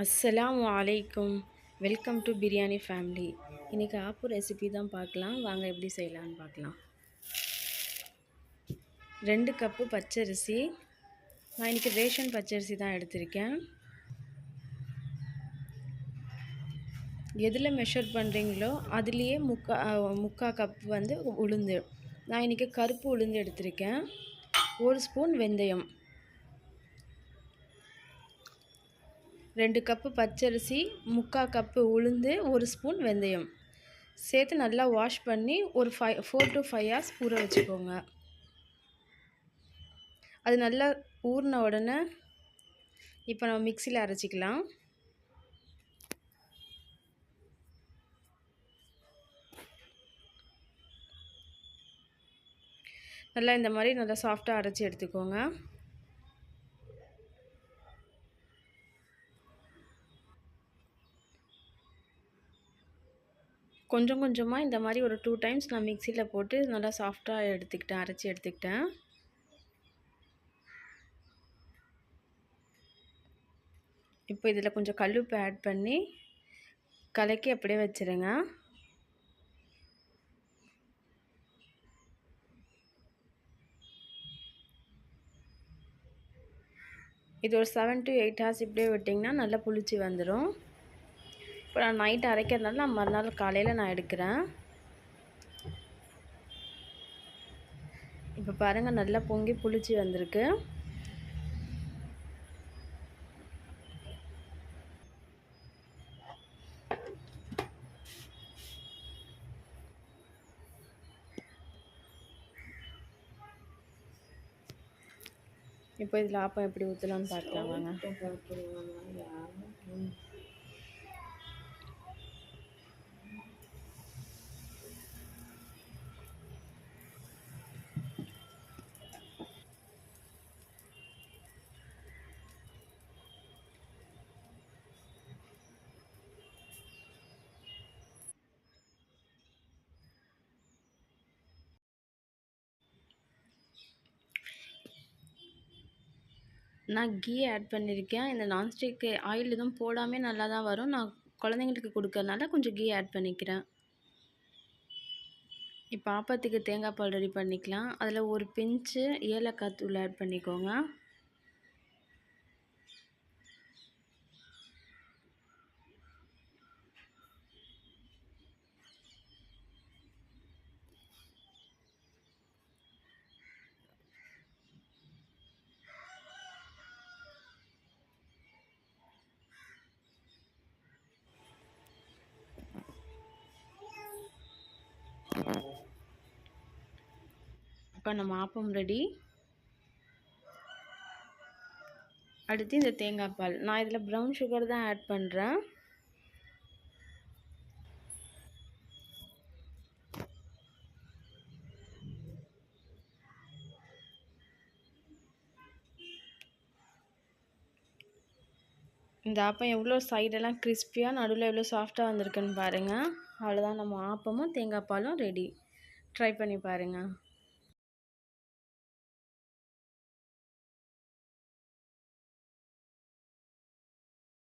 அஸ்ஸலாமு அலைக்கும். Welcome to biryani family. இன்றைக்கி ஆப்பு ரெசிபி தான் பார்க்கலாம். வாங்க எப்படி செய்யலான்னு பார்க்கலாம். 2 கப்பு பச்சரிசி. நான் இன்றைக்கி ரேஷன் பச்சரிசி தான் எடுத்திருக்கேன். எதில் மெஷர் பண்ணுறீங்களோ அதுலேயே முக்கால் கப் வந்து உளுந்து. நான் இன்றைக்கி கருப்பு உளுந்து எடுத்திருக்கேன். 1 ஸ்பூன் வெந்தயம். 2 கப்பு பச்சரிசி, முக்கால் கப்பு உளுந்து, 1 ஸ்பூன் வெந்தயம் சேர்த்து நல்லா வாஷ் பண்ணி ஒரு 4 to 5 hours ஊற வச்சுக்கோங்க. அது நல்லா ஊறின உடனே இப்போ நம்ம மிக்சியில் அரைச்சிக்கலாம். நல்லா இந்த மாதிரி நல்லா சாஃப்டாக அரைச்சி எடுத்துக்கோங்க. கொஞ்சம் கொஞ்சமாக இந்த மாதிரி ஒரு 2 times நான் மிக்சியில் போட்டு நல்லா சாஃப்டாக அரைச்சி எடுத்துக்கிட்டேன். இப்போ இதில் கொஞ்சம் கல்லுப்பு ஆட் பண்ணி கலக்கி அப்படியே வச்சுருங்க. இது ஒரு 7 to 8 hours இப்படியே விட்டிங்கன்னா நல்லா புளிச்சு வந்துடும். இப்போ நான் நைட் அரைக்கிறதுனால நான் மறுநாள் காலையில் நான் எடுக்கிறேன். இப்போ பாருங்கள் நல்லா பொங்கி புளிச்சு வந்திருக்கு. இப்போ இதில் ஆப்பம் எப்படி ஊற்றலான்னு பார்க்கலாம் வாங்க. நான் கீ ஆட் பண்ணியிருக்கேன். இந்த நான்ஸ்டிக் ஆயில் எதுவும் போடாமல் நல்லா தான் வரும். நான் குழந்தைங்களுக்கு கொடுக்கறனால கொஞ்சம் கீ ஆட் பண்ணிக்கிறேன். இப்போ ஆப்பத்துக்கு தேங்காய் பால் ரெடி பண்ணிக்கலாம். அதில் ஒரு பிஞ்சு ஏலக்காய் தூள் ஆட் பண்ணிக்கோங்க. இப்போ நம்ம ஆப்பம் ரெடி. அடுத்து இந்த தேங்காய் பால். நான் இதில் ப்ரௌன் சுகர் தான் ஆட் பண்ணுறேன். இந்த ஆப்பம் எவ்வளோ சைடெல்லாம் கிறிஸ்பியாக நடுவில் எவ்வளோ சாஃப்டாக வந்திருக்குன்னு பாருங்கள். அவ்வளோதான், நம்ம ஆப்பமும் தேங்காய் பாலும் ரெடி. ட்ரை பண்ணி பாருங்கள்.